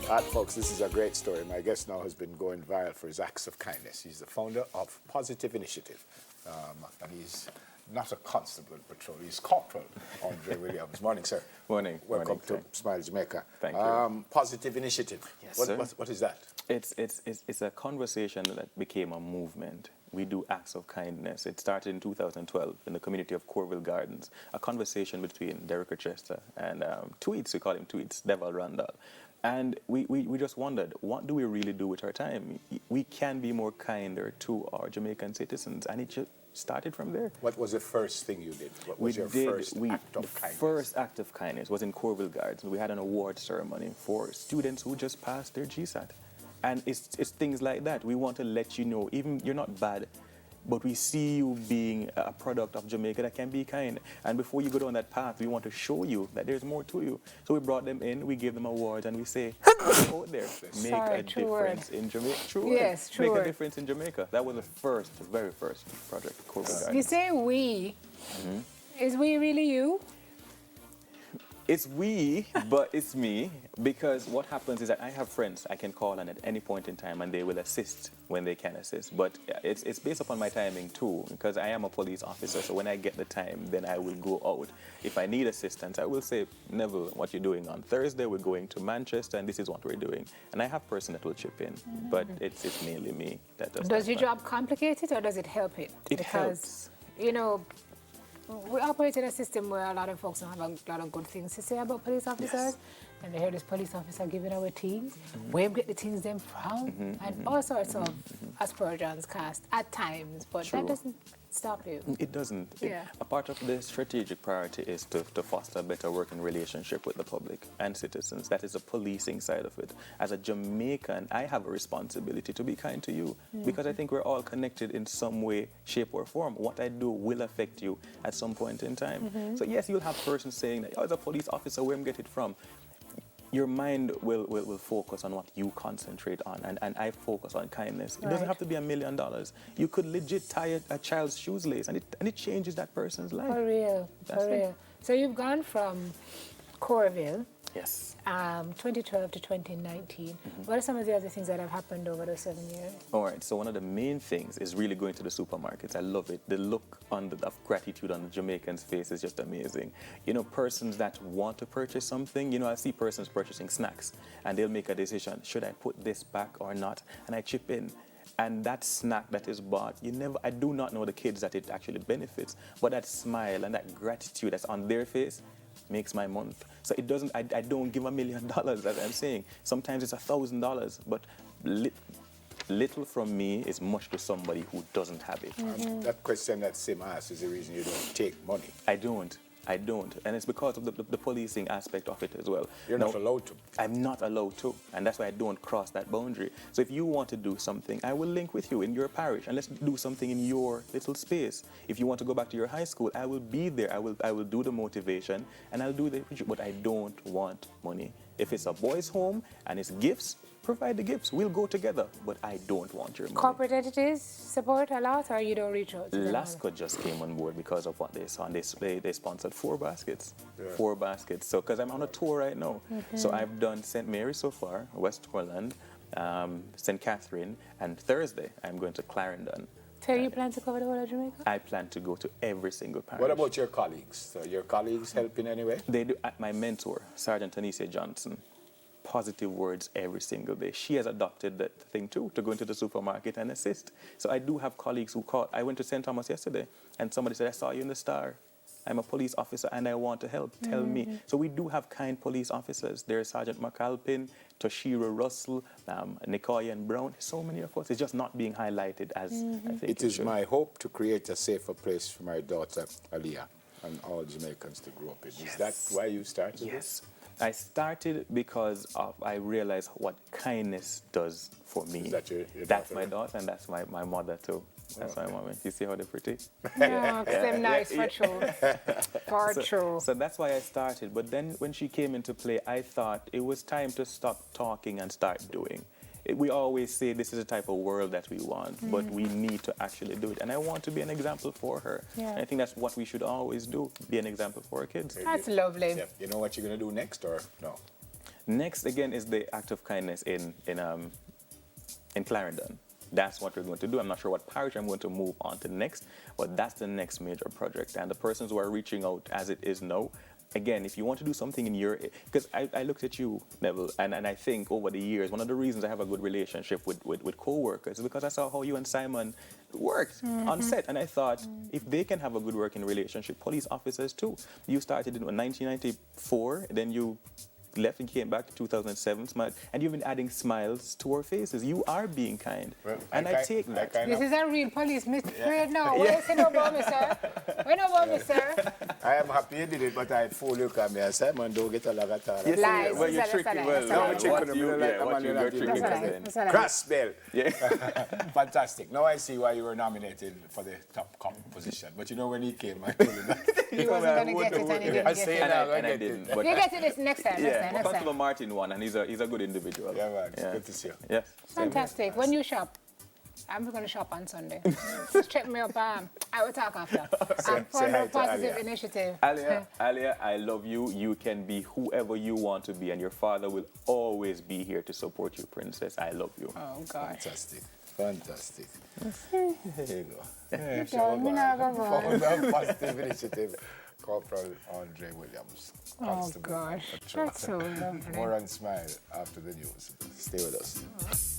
All right, folks, this is a great story. My guest now has been going viral for his acts of kindness. He's the founder of Positive Initiative, and he's not a constable in patrol. He's Corporal Andre Williams. Morning, sir. Morning. Welcome Morning, to Smile Jamaica. Thank you. Positive Initiative. Yes, What is that? It's a conversation that became a movement. We do acts of kindness. It started in 2012 in the community of Corville Gardens, a conversation between Derek Rochester and Tweets, we call him Tweets, Devil Randall. And we just wondered, what do we really do with our time? We can be more kinder to our Jamaican citizens, and it just started from there. What was the first thing you did? What was your first act of kindness? The first act of kindness was in Corville Gardens. We had an award ceremony for students who just passed their GSAT. And it's things like that. We want to let you know, even you're not bad, but we see you being a product of Jamaica that can be kind. And before you go down that path, we want to show you that there's more to you. So we brought them in, we gave them awards, and we say, go out there, make a difference in Jamaica. True yes, true. Make a difference in Jamaica. That was the very first project, Corville Gardens. You say we. Is we really you? It's we, but it's me, because what happens is that I have friends I can call on at any point in time, and they will assist when they can assist. But it's based upon my timing too, because I am a police officer, so when I get the time, then I will go out. If I need assistance, I will say, Neville, what you're doing on Thursday, we're going to Manchester, and this is what we're doing. And I have person that will chip in, but it's mainly me that does that. Does your job complicate it, or does it help it? It helps. You know, we operate in a system where a lot of folks don't have a lot of good things to say about police officers. Yes. And they hear this police officer giving away things, where we get the things them from, and all sorts of aspersions cast at times, but True. that doesn't stop you. It doesn't. Yeah. A part of the strategic priority is to foster a better working relationship with the public and citizens. That is the policing side of it. As a Jamaican, I have a responsibility to be kind to you, because I think we're all connected in some way, shape, or form. What I do will affect you at some point in time. So yes, you'll have persons saying that, oh, as a police officer, where am I get it from? Your mind will focus on what you concentrate on, and I focus on kindness. It doesn't have to be $1 million. You could legit tie a child's shoes lace, and it changes that person's life. For real, That's for real. So you've gone from Corville, Yes. 2012 to 2019. What are some of the other things that have happened over those 7 years? All right, so one of the main things is really going to the supermarkets. I love it. The look of gratitude on the Jamaicans' face is just amazing. You know, persons that want to purchase something, you know, I see persons purchasing snacks, and they'll make a decision, should I put this back or not? And I chip in. And that snack that is bought, I do not know the kids that it actually benefits, but that smile and that gratitude that's on their face makes my month. So it doesn't, I don't give $1 million, as I'm saying. Sometimes it's $1,000, but little from me is much to somebody who doesn't have it. That question that Sim asked is the reason you don't take money. I don't. And it's because of the policing aspect of it as well. You're not allowed to. I'm not allowed to, and that's why I don't cross that boundary. So if you want to do something, I will link with you in your parish, and let's do something in your little space. If you want to go back to your high school, I will be there. I will do the motivation, and I'll do but I don't want money. If it's a boys' home and it's gifts, provide the gifts. We'll go together, but I don't want your money. Corporate entities support a lot, or you don't reach out to them? Lasco just came on board because of what they saw, and they sponsored 4 baskets. Yeah. 4 baskets. So, because I'm on a tour right now. So I've done St. Mary so far, Westmoreland, St. Catherine, and Thursday I'm going to Clarendon. So you plan to cover the whole of Jamaica? I plan to go to every single parish. What about your colleagues? So your colleagues help in any way? They do. My mentor, Sergeant Anisia Johnson, positive words every single day. She has adopted that thing too, to go into the supermarket and assist. So I do have colleagues who call. I went to St. Thomas yesterday, and somebody said, I saw you in the Star. I'm a police officer and I want to help. Tell me. So we do have kind police officers. There's Sergeant McAlpin, Toshiro Russell, Nikoyan Brown. So many of us. It's just not being highlighted as I think It is my hope to create a safer place for my daughter, Aliyah, and all Jamaicans to grow up in. Is that why you started? Yes. I started because I realized what kindness does for me. Is that your That's daughter? my daughter, and that's my mother too. That's my mommy. You see how they're pretty? Yeah, because they're nice for true. For true. So that's why I started. But then when she came into play, I thought it was time to stop talking and start doing. We always say this is the type of world that we want, but we need to actually do it. And I want to be an example for her. Yeah. And I think that's what we should always do, be an example for our kids. That's lovely. Yeah. You know what you're going to do next, or no? Next, again, is the act of kindness in Clarendon. That's what we're going to do. I'm not sure what parish I'm going to move on to next, but that's the next major project. And the persons who are reaching out as it is now, again, if you want to do something in your, because I looked at you, Neville, and I think over the years, one of the reasons I have a good relationship with co-workers is because I saw how you and Simon worked on set. And I thought, if they can have a good working relationship, police officers too. You started in 1994, then you left and came back in 2007, and you've been adding smiles to our faces. You are being kind, well, and I take that. This is a real police parade now. What you say about me, sir? What about me, sir? I am happy you did it, but I fool you come here. Simon, don't get a lot of talk. Yes, Lies. well, you're That's tricky. a lie. Well, That's a lie. No, what you're tricking That's a lie. us in. That's a lie. Cross bell. Yeah. Fantastic. Now I see why you were nominated for the top cop position. But you know when he came, I told you that. He wasn't going to get it, and he didn't I get say it. now, And I get didn't. it. But You get it this next time, yeah, next Constable time. Martin won, and he's a good individual. Yeah, man. It's good to see you. Yeah. Fantastic. When you shop, I'm going to shop on Sunday. Just check me up. I will talk after. I'm for say hi the to positive Alia. initiative. Alia, I love you. You can be whoever you want to be, and your father will always be here to support you, Princess. I love you. Oh, God. Fantastic. Fantastic. There you go. Yeah, me not go on. Founder, Positive Initiative, Corporal Andre Williams. Oh, Constable gosh. Patrol. That's so lovely. More on Smile after the news. Stay with us.